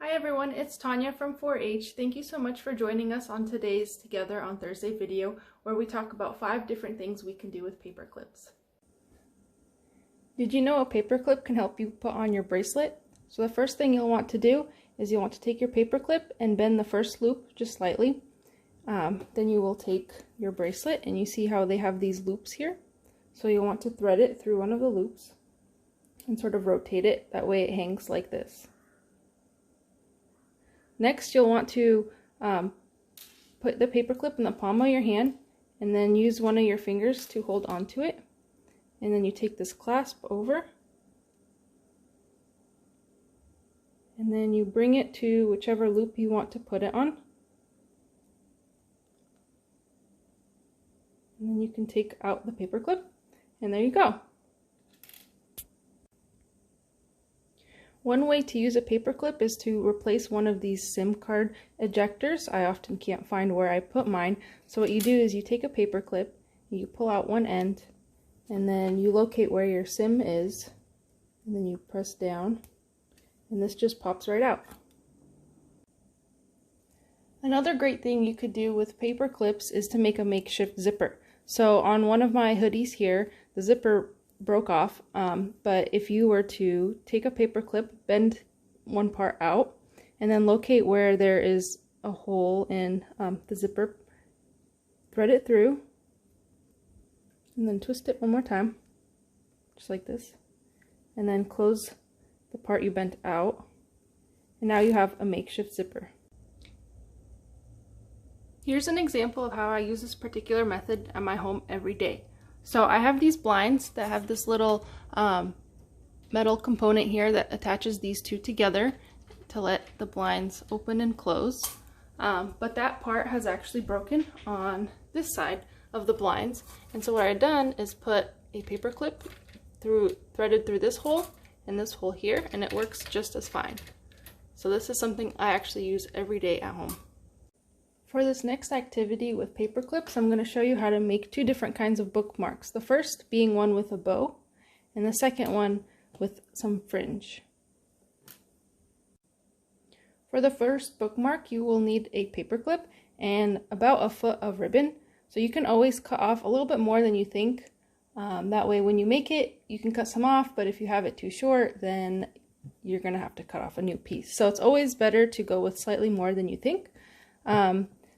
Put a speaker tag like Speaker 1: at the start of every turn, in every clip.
Speaker 1: Hi everyone, it's Tanya from 4H. Thank you so much for joining us on today's Together on Thursday video where we talk about 5 different things we can do with paper clips. Did you know a paper clip can help you put on your bracelet? So the first thing you'll want to do is you'll want to take your paper clip and bend the first loop just slightly. Then you will take your bracelet and you see how they have these loops here. So you'll want to thread it through one of the loops and sort of rotate it, that way it hangs like this. Next, you'll want to put the paper clip in the palm of your hand and then use one of your fingers to hold onto it. And then you take this clasp over and then you bring it to whichever loop you want to put it on. And then you can take out the paper clip and there you go. One way to use a paper clip is to replace one of these Simcard ejectors. I often can't find where I put mine. So what you do is you take a paper clip, you pull out one end, and then you locate where your SIM is, and then you press down, and this just pops right out. Another great thing you could do with paper clips is to make a makeshift zipper. So on one of my hoodies here, the zipper broke off, but if you were to take a paper clip, bend one part out, and then locate where there is a hole in the zipper, thread it through, and then twist it one more time, just like this, and then close the part you bent out, and now you have a makeshift zipper. Here's an example of how I use this particular method at my home every day. So I have these blinds that have this little metal component here that attaches these two together to let the blinds open and close. But that part has actually broken on this side of the blinds. And so what I've done is put a paper clip threaded through this hole and this hole here, and it works just as fine. So this is something I actually use every day at home. For this next activity with paper clips, I'm going to show you how to make 2 different kinds of bookmarks. The first being one with a bow, and the second one with some fringe. For the first bookmark, you will need a paper clip and about 1 foot of ribbon. So you can always cut off a little bit more than you think. That way when you make it, you can cut some off, but if you have it too short, then you're going to have to cut off a new piece. So it's always better to go with slightly more than you think.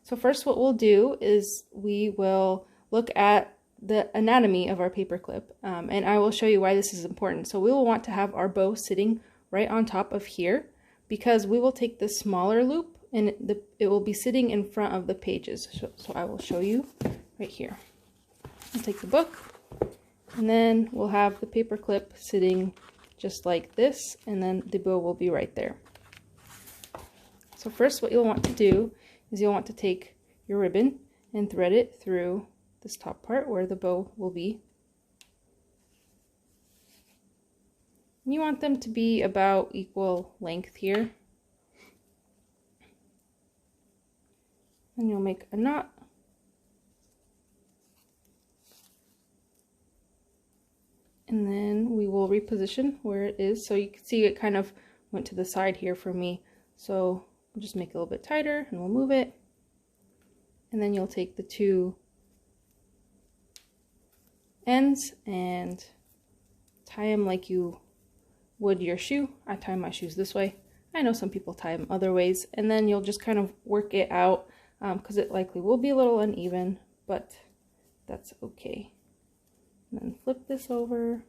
Speaker 1: So first what we'll do is we will look at the anatomy of our paper clip, and I will show you why this is important. So we will want to have our bow sitting right on top of here because we will take the smaller loop and it will be sitting in front of the pages. So I will show you right here. I'll take the book and then we'll have the paper clip sitting just like this, and then the bow will be right there. So first what you'll want to do is you'll want to take your ribbon and thread it through this top part where the bow will be. You want them to be about equal length here. And you'll make a knot. And then we will reposition where it is. So you can see it kind of went to the side here for me. So we'll just make it a little bit tighter and we'll move it. And then you'll take the 2 ends and tie them like you would your shoe. I tie my shoes this way. I know some people tie them other ways. And then you'll just kind of work it out because it likely will be a little uneven, but that's okay. And then flip this over.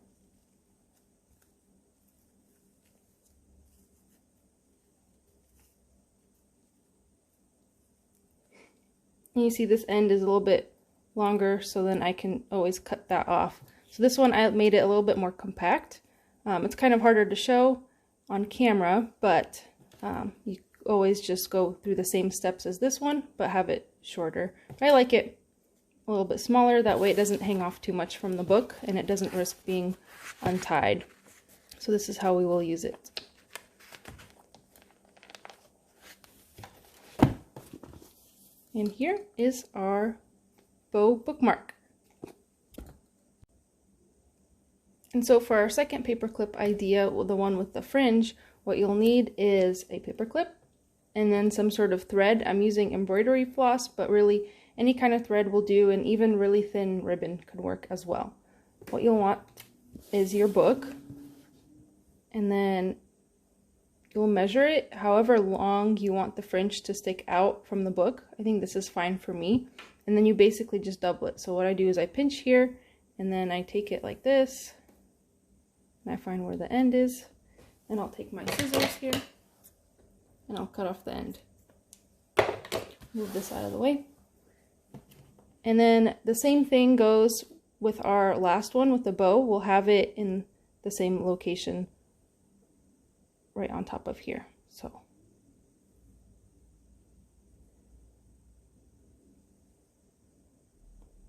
Speaker 1: And you see this end is a little bit longer, so then I can always cut that off. So this one I made it a little bit more compact. It's kind of harder to show on camera, but you always just go through the same steps as this one, but have it shorter. I like it a little bit smaller, that way it doesn't hang off too much from the book and it doesn't risk being untied. So this is how we will use it. And here is our bow bookmark. And so for our second paperclip idea, the one with the fringe, what you'll need is a paper clip and then some sort of thread. I'm using embroidery floss, but really any kind of thread will do, and even really thin ribbon could work as well. What you'll want is your book, and then you'll measure it however long you want the fringe to stick out from the book. I think this is fine for me. And then you basically just double it. So what I do is I pinch here, and then I take it like this, and I find where the end is, and I'll take my scissors here, and I'll cut off the end. Move this out of the way. And then the same thing goes with our last one with the bow. We'll have it in the same location right on top of here. So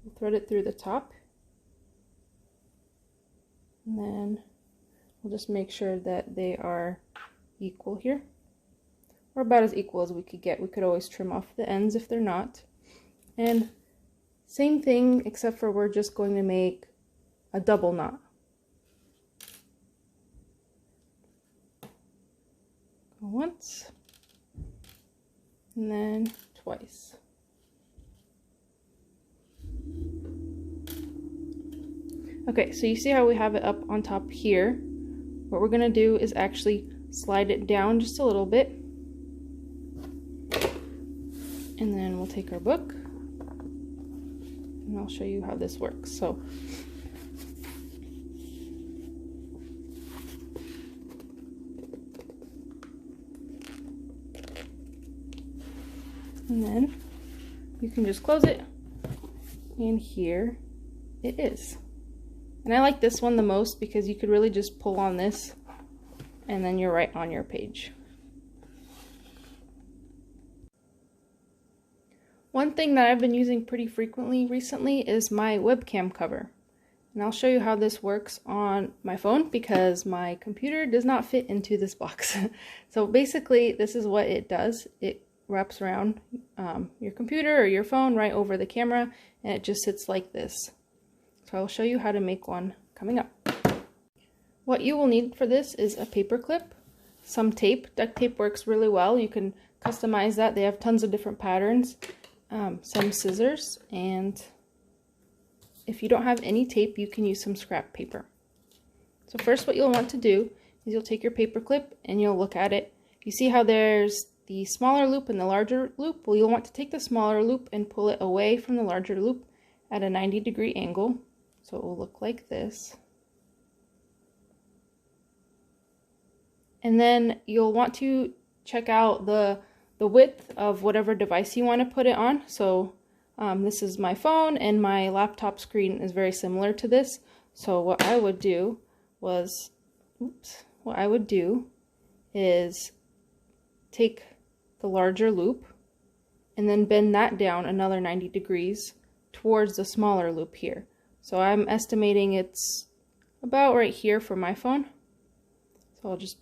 Speaker 1: we'll thread it through the top, and then we'll just make sure that they are equal here, or about as equal as we could get. We could always trim off the ends if they're not. And same thing, except for we're just going to make a double knot. Go once, and then twice. Okay, so you see how we have it up on top here. What we're gonna do is actually slide it down just a little bit, and then we'll take our book, and I'll show you how this works. So and then you can just close it, and here it is. And I like this one the most because you could really just pull on this and then you're right on your page. One thing that I've been using pretty frequently recently is my webcam cover. And I'll show you how this works on my phone because my computer does not fit into this box. So basically this is what it does. It wraps around your computer or your phone right over the camera, and it just sits like this. So I'll show you how to make one coming up. What you will need for this is a paper clip, some tape. Duct tape works really well. You can customize that. They have tons of different patterns. Some scissors, and if you don't have any tape, you can use some scrap paper. So first what you'll want to do is you'll take your paper clip and you'll look at it. You see how there's the smaller loop and the larger loop? Well, you'll want to take the smaller loop and pull it away from the larger loop at a 90-degree angle. So it will look like this. And then you'll want to check out the width of whatever device you want to put it on. So this is my phone, and my laptop screen is very similar to this. So what I would do is take the larger loop and then bend that down another 90 degrees towards the smaller loop here. So I'm estimating it's about right here for my phone. So I'll just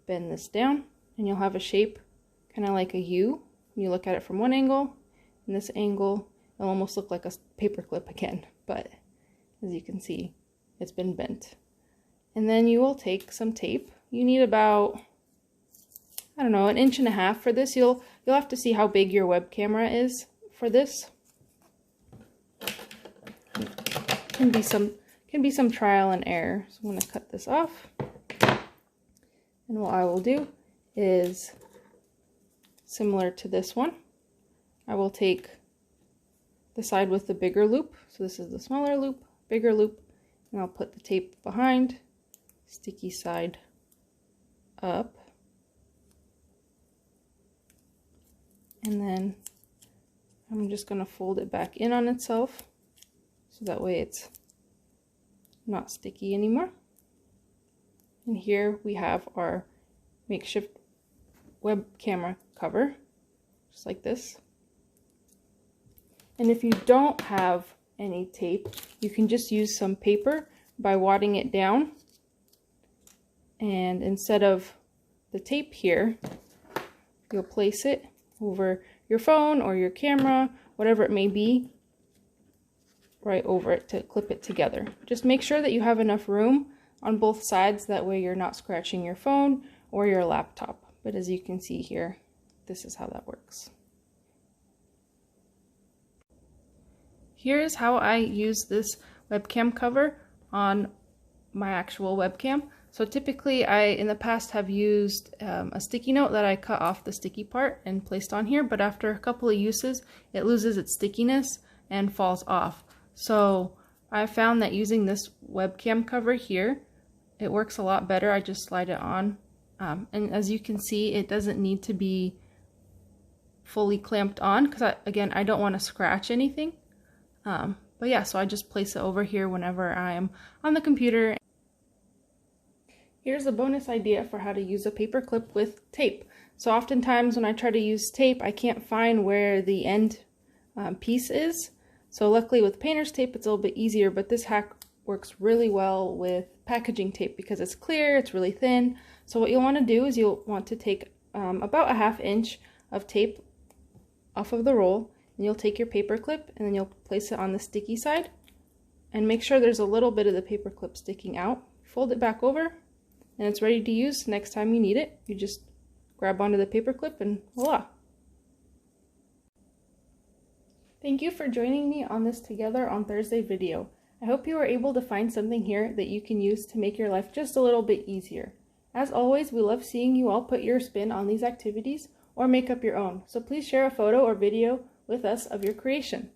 Speaker 1: bend this down, and you'll have a shape kind of like a U. You look at it from one angle, and this angle, it'll almost look like a paper clip again, but as you can see, it's been bent. And then you will take some tape. You need about, I don't know, 1.5 inches for this. You'll have to see how big your web camera is for this. Can be some trial and error. So I'm going to cut this off. And what I will do is similar to this one. I will take the side with the bigger loop. So this is the smaller loop, bigger loop, and I'll put the tape behind, sticky side up. And then I'm just going to fold it back in on itself, so that way it's not sticky anymore. And here we have our makeshift web camera cover, just like this. And if you don't have any tape, you can just use some paper by wadding it down. And instead of the tape here, you'll place it over your phone or your camera, whatever it may be, right over it to clip it together. Just make sure that you have enough room on both sides, that way you're not scratching your phone or your laptop. But as you can see here, this is how that works. Here's how I use this webcam cover on my actual webcam. So typically in the past have used a sticky note that I cut off the sticky part and placed on here, but after a couple of uses it loses its stickiness and falls off. So I found that using this webcam cover here, it works a lot better. I just slide it on, and as you can see, it doesn't need to be fully clamped on because I don't want to scratch anything. But yeah, so I just place it over here whenever I'm on the computer. Here's a bonus idea for how to use a paperclip with tape. So oftentimes when I try to use tape, I can't find where the end piece is. So luckily with painter's tape, it's a little bit easier, but this hack works really well with packaging tape because it's clear, it's really thin. So what you'll want to do is you'll want to take about a 1/2 inch of tape off of the roll, and you'll take your paperclip and then you'll place it on the sticky side and make sure there's a little bit of the paperclip sticking out. Fold it back over and it's ready to use next time you need it. You just grab onto the paperclip and voila. Thank you for joining me on this Together on Thursday video. I hope you were able to find something here that you can use to make your life just a little bit easier. As always, we love seeing you all put your spin on these activities or make up your own, so please share a photo or video with us of your creation.